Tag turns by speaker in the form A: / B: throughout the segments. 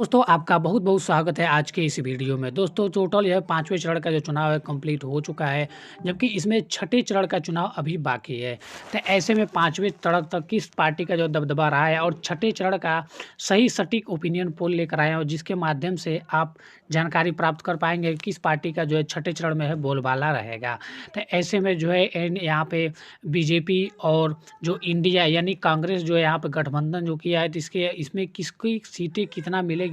A: दोस्तों आपका बहुत-बहुत स्वागत है आज के इस वीडियो में। दोस्तों टोटल यह 5वें चरण का जो चुनाव है कंप्लीट हो चुका है, जबकि इसमें छठे चरण का चुनाव अभी बाकी है। तो ऐसे में 5वें चरण तक किस पार्टी का जो दबदबा रहा है और छठे चरण का सही सटीक ओपिनियन पोल लेकर आए हैं और जिसके माध्यम से आप जानकारी प्राप्त कर पाएँगे किस पार्टी का जो है छठे चरण में है बोलबाला रहेगा। तो ऐसे में जो है यहाँ पे बीजेपी और जो इंडिया यानी कांग्रेस जो है यहाँ पे गठबंधन जो किया है तो इसमें किसकी सीटें कितना मिलेगी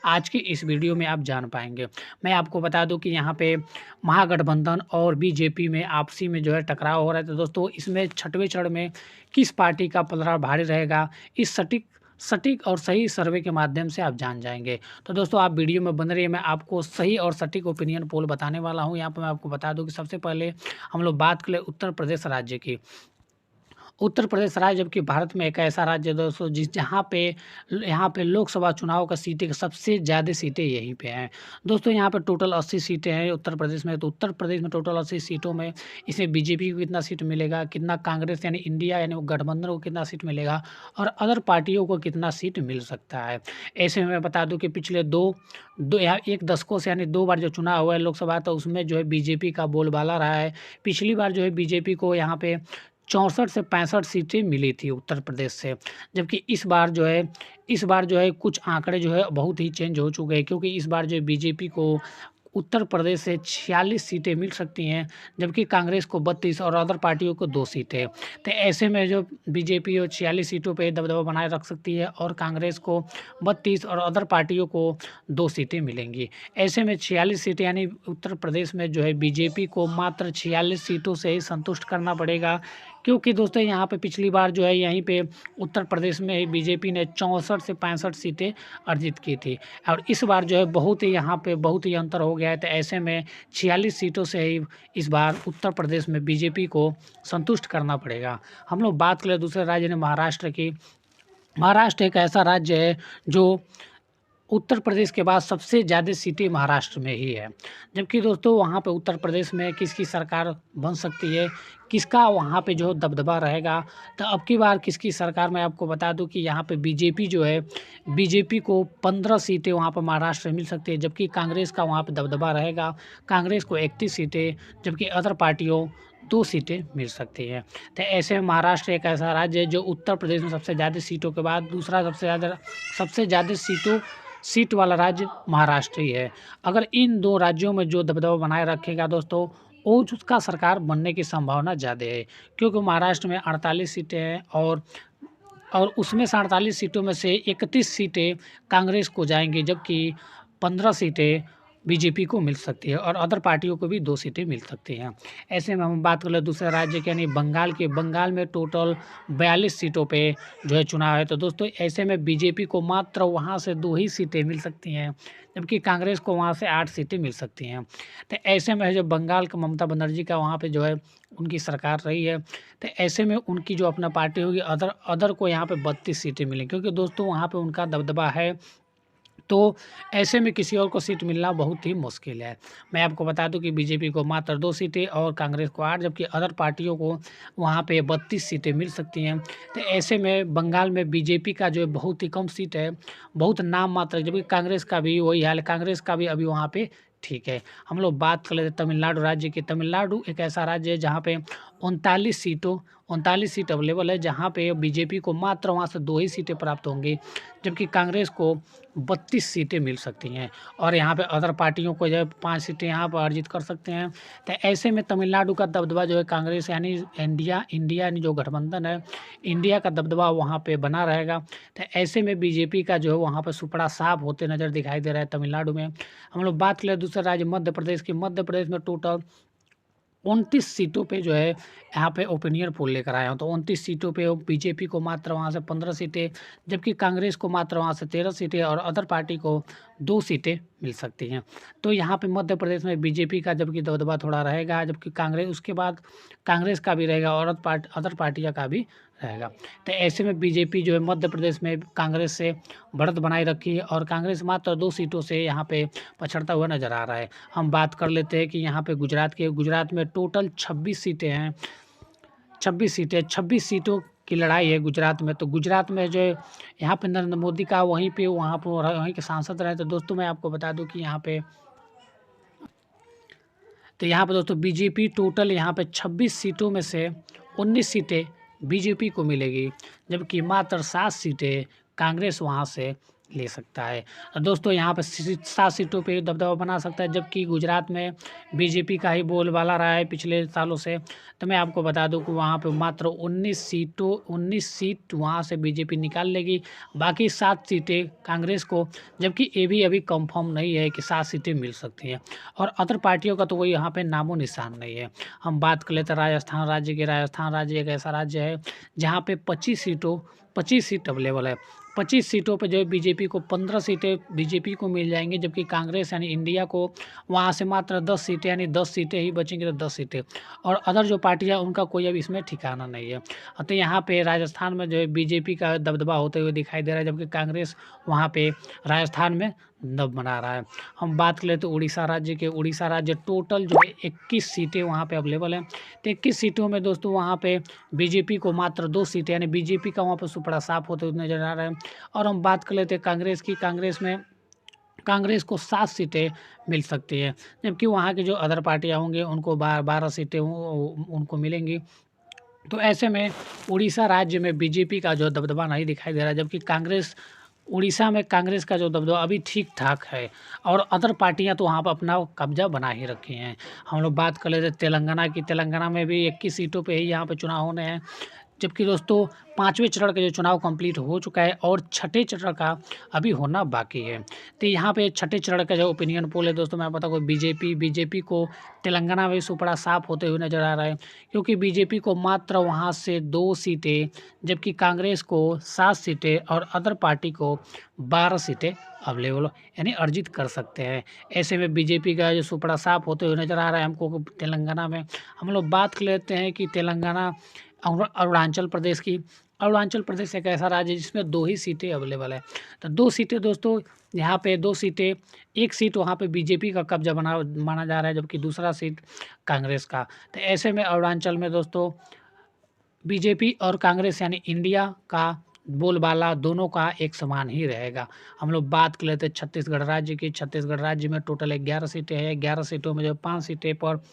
A: आज की इस वीडियो में आप जान पाएँगे। मैं आपको बता दूँ कि यहाँ पे महागठबंधन और बीजेपी में आपसी में जो है टकराव हो रहा है। तो दोस्तों इसमें छठवें चरण में किस पार्टी का पलड़ा भारी रहेगा, इस सटीक सटीक और सही सर्वे के माध्यम से आप जान जाएँगे। तो दोस्तों आप वीडियो में बने रहिए, मैं आपको सही और सटीक ओपिनियन पोल बताने वाला हूँ। यहाँ पे मैं आपको बता दूँ कि सबसे पहले हम लोग बात करें उत्तर प्रदेश राज्य की। उत्तर प्रदेश राज्य जबकि भारत में एक ऐसा राज्य है दोस्तों यहाँ पे लोकसभा चुनाव का सीटें सबसे ज़्यादा सीटें यहीं पे हैं। दोस्तों यहाँ पे टोटल 80 सीटें हैं उत्तर प्रदेश में। तो उत्तर प्रदेश में टोटल 80 सीटों में इसमें बीजेपी को कितना सीट मिलेगा, कितना कांग्रेस यानी इंडिया यानी वो गठबंधन को कितना सीट मिलेगा और अदर पार्टियों को कितना सीट मिल सकता है। ऐसे में मैं बता दूँ कि पिछले दो दो यहाँ एक दशकों से यानी 2 बार जो चुनाव हुआ है लोकसभा, तो उसमें जो है बीजेपी का बोलबाला रहा है। पिछली बार जो है बीजेपी को यहाँ पे 64 से 65 सीटें मिली थी उत्तर प्रदेश से। जबकि इस बार जो है कुछ आंकड़े जो है बहुत ही चेंज हो चुके हैं, क्योंकि इस बार जो है बीजेपी को उत्तर प्रदेश से 46 सीटें मिल सकती हैं, जबकि कांग्रेस को 32 और अदर पार्टियों को 2 सीटें। तो ऐसे में जो बीजेपी वो 46 सीटों पे दबदबा बनाए रख सकती है और कांग्रेस को 32 और अदर पार्टियों को 2 सीटें मिलेंगी। ऐसे में 46 सीटें यानी उत्तर प्रदेश में जो है बीजेपी को मात्र 46 सीटों से ही संतुष्ट करना पड़ेगा, क्योंकि दोस्तों यहाँ पे पिछली बार जो है यहीं पे उत्तर प्रदेश में बीजेपी ने 64 से 65 सीटें अर्जित की थी और इस बार जो है बहुत ही अंतर हो गया है। तो ऐसे में 46 सीटों से ही इस बार उत्तर प्रदेश में बीजेपी को संतुष्ट करना पड़ेगा। हम लोग बात करें दूसरे राज्य ने महाराष्ट्र की। महाराष्ट्र एक ऐसा राज्य है जो उत्तर प्रदेश के बाद सबसे ज़्यादा सीटें महाराष्ट्र में ही है। जबकि दोस्तों वहाँ पे उत्तर प्रदेश में किसकी सरकार बन सकती है, किसका वहाँ पे जो दबदबा रहेगा, तो अब की बार किसकी सरकार, मैं आपको बता दूँ कि यहाँ पे बीजेपी जो है, बीजेपी को 15 सीटें वहाँ पर महाराष्ट्र में मिल सकती है, जबकि कांग्रेस का वहाँ पे दबदबा रहेगा। कांग्रेस को 31 सीटें, जबकि अदर पार्टियों 2 सीटें मिल सकती हैं। तो ऐसे में महाराष्ट्र एक ऐसा राज्य है जो उत्तर प्रदेश में सबसे ज़्यादा सीटों के बाद दूसरा सबसे ज़्यादा सीट वाला राज्य महाराष्ट्र ही है। अगर इन 2 राज्यों में जो दबदबा बनाए रखेगा दोस्तों, वो उसका सरकार बनने की संभावना ज़्यादा है, क्योंकि महाराष्ट्र में 48 सीटें हैं और उसमें से 48 सीटों में से 31 सीटें कांग्रेस को जाएँगी, जबकि 15 सीटें बीजेपी को मिल सकती है और अदर पार्टियों को भी 2 सीटें मिल सकती हैं। ऐसे में हम बात कर लें दूसरे राज्य के यानी बंगाल की। बंगाल में टोटल 42 सीटों पे जो है चुनाव है। तो दोस्तों ऐसे में बीजेपी को मात्र वहाँ से 2 ही सीटें मिल सकती हैं, जबकि कांग्रेस को वहाँ से 8 सीटें मिल सकती हैं। तो ऐसे में जो बंगाल का ममता बनर्जी का वहाँ पे जो है उनकी सरकार रही है, तो ऐसे में उनकी जो अपना पार्टी होगी अदर को यहाँ पे 32 सीटें मिलेंगी, क्योंकि दोस्तों वहाँ पे उनका दबदबा है। तो ऐसे में किसी और को सीट मिलना बहुत ही मुश्किल है। मैं आपको बता दूं कि बीजेपी को मात्र 2 सीटें और कांग्रेस को 8, जबकि अदर पार्टियों को वहाँ पे 32 सीटें मिल सकती हैं। तो ऐसे में बंगाल में बीजेपी का जो है बहुत ही कम सीट है, बहुत नाम मात्र, जबकि कांग्रेस का भी वही हाल है, कांग्रेस का भी अभी वहाँ पे ठीक है। हम लोग बात कर लेते हैं तमिलनाडु राज्य की। तमिलनाडु एक ऐसा राज्य है जहाँ पे 39 सीट अवेलेबल है, जहाँ पे बीजेपी को मात्र वहाँ से 2 ही सीटें प्राप्त होंगी, जबकि कांग्रेस को 32 सीटें मिल सकती हैं और यहाँ पे अदर पार्टियों को जो है 5 सीटें यहाँ पर अर्जित कर सकते हैं। तो ऐसे में तमिलनाडु का दबदबा जो है कांग्रेस यानी इंडिया यानी जो गठबंधन है, इंडिया का दबदबा वहाँ पे बना रहेगा। तो ऐसे में बीजेपी का जो है वहाँ पर सुपड़ा साफ होते नज़र दिखाई दे रहा है तमिलनाडु में। हम लोग बात करें दूसरे राज्य मध्य प्रदेश की। मध्य प्रदेश में टोटल 29 सीटों पे जो है यहाँ पे ओपिनियन पोल लेकर आया हूँ। तो 29 सीटों पे बीजेपी को मात्र वहाँ से 15 सीटें, जबकि कांग्रेस को मात्र वहाँ से 13 सीटें और अदर पार्टी को 2 सीटें मिल सकती हैं। तो यहाँ पे मध्य प्रदेश में बीजेपी का जबकि दबदबा थोड़ा रहेगा, जबकि उसके बाद कांग्रेस का भी रहेगा और अदर पार्टियाँ का भी रहेगा। तो ऐसे में बीजेपी जो है मध्य प्रदेश में कांग्रेस से बढ़त बनाए रखी है और कांग्रेस मात्र 2 सीटों से यहाँ पे पछड़ता हुआ नजर आ रहा है। हम बात कर लेते हैं कि यहाँ पे गुजरात में टोटल 26 सीटें हैं। 26 सीटों की लड़ाई है गुजरात में, तो गुजरात में जो है यहाँ पे नरेंद्र मोदी का वहीं पे वहाँ पर वहीं के सांसद रहे। तो दोस्तों मैं आपको बता दूं कि यहाँ पे दोस्तों बीजेपी टोटल यहाँ पे 26 सीटों में से 19 सीटें बीजेपी को मिलेगी, जबकि मात्र 7 सीटें कांग्रेस वहाँ से ले सकता है। तो दोस्तों यहाँ पे 7 सीटों पे दबदबा बना सकता है, जबकि गुजरात में बीजेपी का ही बोलबाला रहा है पिछले सालों से। तो मैं आपको बता दूं कि वहाँ पे मात्र 19 सीट वहाँ से बीजेपी निकाल लेगी, बाकी 7 सीटें कांग्रेस को, जबकि ये भी अभी कंफर्म नहीं है कि 7 सीटें मिल सकती हैं। और अदर पार्टियों का तो कोई यहाँ पे नामो निशान नहीं है। हम बात कर लेते हैं राजस्थान राज्य की। राजस्थान राज्य एक ऐसा राज्य है जहाँ पे 25 सीट अवेलेबल है। 25 सीटों पे जो है बीजेपी को 15 सीटें बीजेपी को मिल जाएंगी, जबकि कांग्रेस यानी इंडिया को वहाँ से मात्र 10 सीटें यानी 10 सीटें ही बचेंगी, तो 10 सीटें। और अदर जो पार्टियाँ उनका कोई अब इसमें ठिकाना नहीं है। तो यहाँ पे राजस्थान में जो है बीजेपी का दबदबा होते हुए दिखाई दे रहा है, जबकि कांग्रेस वहाँ पे राजस्थान में दब बना रहा है। हम बात करें तो उड़ीसा राज्य के। उड़ीसा राज्य टोटल जो है 21 सीटें वहाँ पे अवेलेबल हैं। तो 21 सीटों में दोस्तों वहाँ पे बीजेपी को मात्र 2 सीटें यानी बीजेपी का वहाँ पर सुपड़ा साफ होते हुए नजर आ रहा है। और हम बात कर लेते हैं कांग्रेस की। कांग्रेस को 7 सीटें मिल सकती है, जबकि वहाँ की जो अदर पार्टियाँ होंगी उनको 12 सीटें उनको मिलेंगी। तो ऐसे में उड़ीसा राज्य में बीजेपी का जो दबदबा नहीं दिखाई दे रहा है, जबकि उड़ीसा में कांग्रेस का जो दबदबा अभी ठीक ठाक है, और अदर पार्टियां तो वहाँ पर अपना कब्जा बना ही रखी हैं। हम लोग बात कर लेते तेलंगाना की। तेलंगाना में भी 21 सीटों पे ही यहाँ पे चुनाव होने हैं, जबकि दोस्तों 5वें चरण का जो चुनाव कंप्लीट हो चुका है और छठे चरण का अभी होना बाकी है। तो यहाँ पे छठे चरण का जो ओपिनियन पोल है दोस्तों, मैं बताऊँ बीजेपी को तेलंगाना में सुपड़ा साफ होते हुए नजर आ रहा है, क्योंकि बीजेपी को मात्र वहाँ से 2 सीटें, जबकि कांग्रेस को 7 सीटें और अदर पार्टी को 12 सीटें अवेलेबल यानी अर्जित कर सकते हैं। ऐसे में बीजेपी का जो सुपड़ा साफ होते हुए नजर आ रहा है हमको तेलंगाना में। हम लोग बात कर लेते हैं कि तेलंगाना अरुणाचल प्रदेश की। अरुणाचल प्रदेश एक ऐसा राज्य है जिसमें 2 ही सीटें अवेलेबल है। तो 2 सीटें दोस्तों यहाँ पे 2 सीटें, एक सीट वहाँ पे बीजेपी का कब्जा माना जा रहा है, जबकि दूसरा सीट कांग्रेस का। तो ऐसे में अरुणाचल में दोस्तों बीजेपी और कांग्रेस यानी इंडिया का बोलबाला दोनों का एक समान ही रहेगा। हम लोग बात कर लेते हैं छत्तीसगढ़ राज्य की। छत्तीसगढ़ राज्य में टोटल 11 सीटें हैं। 11 सीटों में जो 5 सीटें पर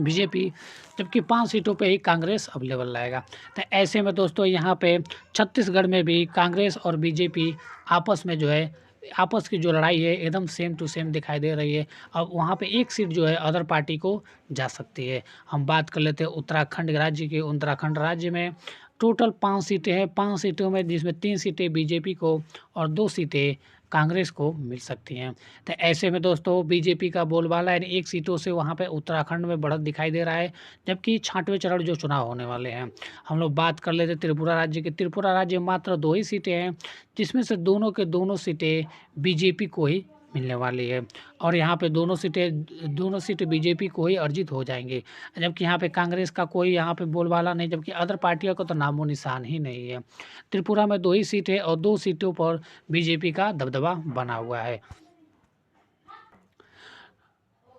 A: बीजेपी, जबकि 5 सीटों पे ही कांग्रेस अवेलेबल रहेगा। तो ऐसे में दोस्तों यहाँ पे छत्तीसगढ़ में भी कांग्रेस और बीजेपी आपस की जो लड़ाई है एकदम सेम टू सेम दिखाई दे रही है। अब वहाँ पे एक सीट जो है अदर पार्टी को जा सकती है। हम बात कर लेते हैं उत्तराखंड राज्य की। उत्तराखंड राज्य में टोटल 5 सीटें हैं। 5 सीटों में जिसमें 3 सीटें बीजेपी को और 2 सीटें कांग्रेस को मिल सकती हैं। तो ऐसे में दोस्तों बीजेपी का बोलबाला यानी 1 सीटों से वहाँ पे उत्तराखंड में बढ़त दिखाई दे रहा है, जबकि 6वें चरण जो चुनाव होने वाले हैं। हम लोग बात कर लेते हैं त्रिपुरा राज्य की। त्रिपुरा राज्य में मात्र 2 ही सीटें हैं, जिसमें से दोनों सीटें बीजेपी को ही मिलने वाली है, और यहाँ पे दोनों सीटें बीजेपी को ही अर्जित हो जाएंगी, जबकि यहाँ पे कांग्रेस का कोई यहाँ पे बोलबाला नहीं, जबकि अदर पार्टियों का तो नामो निशान ही नहीं है। त्रिपुरा में 2 ही सीट है और 2 सीटों पर बीजेपी का दबदबा बना हुआ है।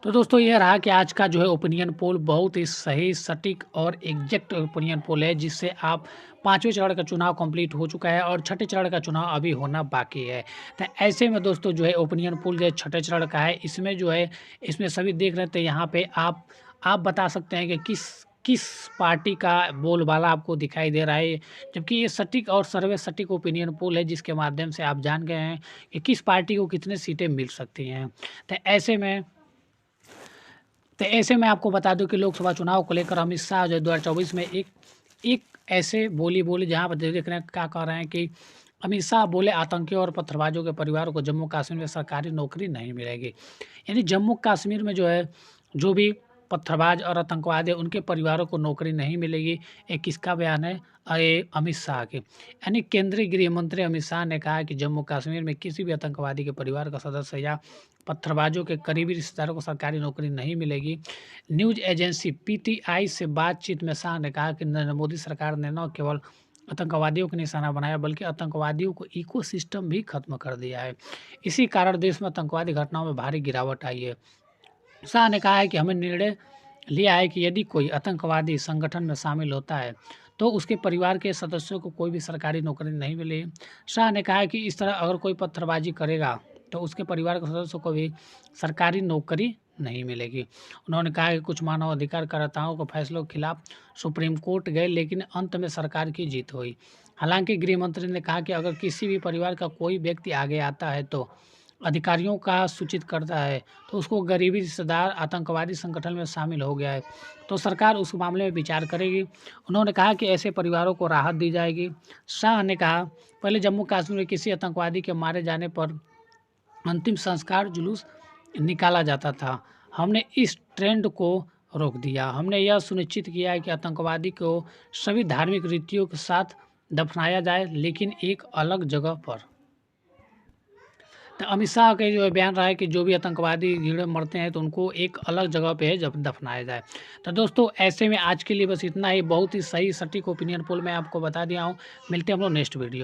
A: तो दोस्तों ये रहा कि आज का जो है ओपिनियन पोल बहुत ही सही, सटीक और एग्जैक्ट ओपिनियन पोल है, जिससे आप 5वें चरण का चुनाव कंप्लीट हो चुका है और छठे चरण का चुनाव अभी होना बाकी है। तो ऐसे में दोस्तों जो है ओपिनियन पोल जो है छठे चरण का है, इसमें जो है इसमें सभी देख रहे थे। यहाँ पे आप बता सकते हैं कि किस पार्टी का बोलबाला आपको दिखाई दे रहा है, जबकि ये सटीक और सर्वे सटीक ओपिनियन पोल है, जिसके माध्यम से आप जान गए हैं कि किस पार्टी को कितने सीटें मिल सकती हैं। तो ऐसे में आपको बता दूं कि लोकसभा चुनाव को लेकर अमित शाह जो 2024 में एक ऐसे बोली जहां पर देख रहे हैं क्या कह रहे हैं कि अमित शाह बोले आतंकियों और पत्थरबाजों के परिवारों को जम्मू कश्मीर में सरकारी नौकरी नहीं मिलेगी। यानी जम्मू कश्मीर में जो है जो भी पत्थरबाज और आतंकवादी है उनके परिवारों को नौकरी नहीं मिलेगी। ये किसका बयान है? अरे अमित शाह के। यानी केंद्रीय गृह मंत्री अमित शाह ने कहा कि जम्मू कश्मीर में किसी भी आतंकवादी के परिवार का सदस्य या पत्थरबाजों के करीबी रिश्तेदारों को सरकारी नौकरी नहीं मिलेगी। न्यूज एजेंसी पीटीआई से बातचीत में शाह ने कहा कि नरेंद्र मोदी सरकार ने न केवल आतंकवादियों को निशाना बनाया बल्कि आतंकवादियों को इकोसिस्टम भी खत्म कर दिया है। इसी कारण देश में आतंकवादी घटनाओं में भारी गिरावट आई है। शाह ने कहा है कि हमें निर्णय लिया है कि यदि कोई आतंकवादी संगठन में शामिल होता है तो उसके परिवार के सदस्यों को कोई भी सरकारी नौकरी नहीं मिली। शाह ने कहा कि इस तरह अगर कोई पत्थरबाजी करेगा तो उसके परिवार के सदस्यों को भी सरकारी नौकरी नहीं मिलेगी। उन्होंने कहा कि कुछ मानवाधिकार कार्यकर्ताओं के फैसलों के खिलाफ सुप्रीम कोर्ट गए, लेकिन अंत में सरकार की जीत हुई। हालांकि गृह मंत्री ने कहा कि अगर किसी भी परिवार का कोई व्यक्ति आगे आता है तो अधिकारियों का सूचित करता है तो उसको गरीबी रिश्तेदार आतंकवादी संगठन में शामिल हो गया है तो सरकार उस मामले में विचार करेगी। उन्होंने कहा कि ऐसे परिवारों को राहत दी जाएगी। शाह ने कहा, पहले जम्मू कश्मीर में किसी आतंकवादी के मारे जाने पर अंतिम संस्कार जुलूस निकाला जाता था। हमने इस ट्रेंड को रोक दिया। हमने यह सुनिश्चित किया है कि आतंकवादी को सभी धार्मिक रीतियों के साथ दफनाया जाए, लेकिन एक अलग जगह पर। तो अमित शाह का जो बयान रहा है कि जो भी आतंकवादी कीड़े मरते हैं तो उनको एक अलग जगह पे जब दफनाया जाए। तो दोस्तों ऐसे में आज के लिए बस इतना ही। बहुत ही सही सटीक ओपिनियन पोल मैं आपको बता दिया हूँ। मिलते हैं हम लोग नेक्स्ट वीडियो।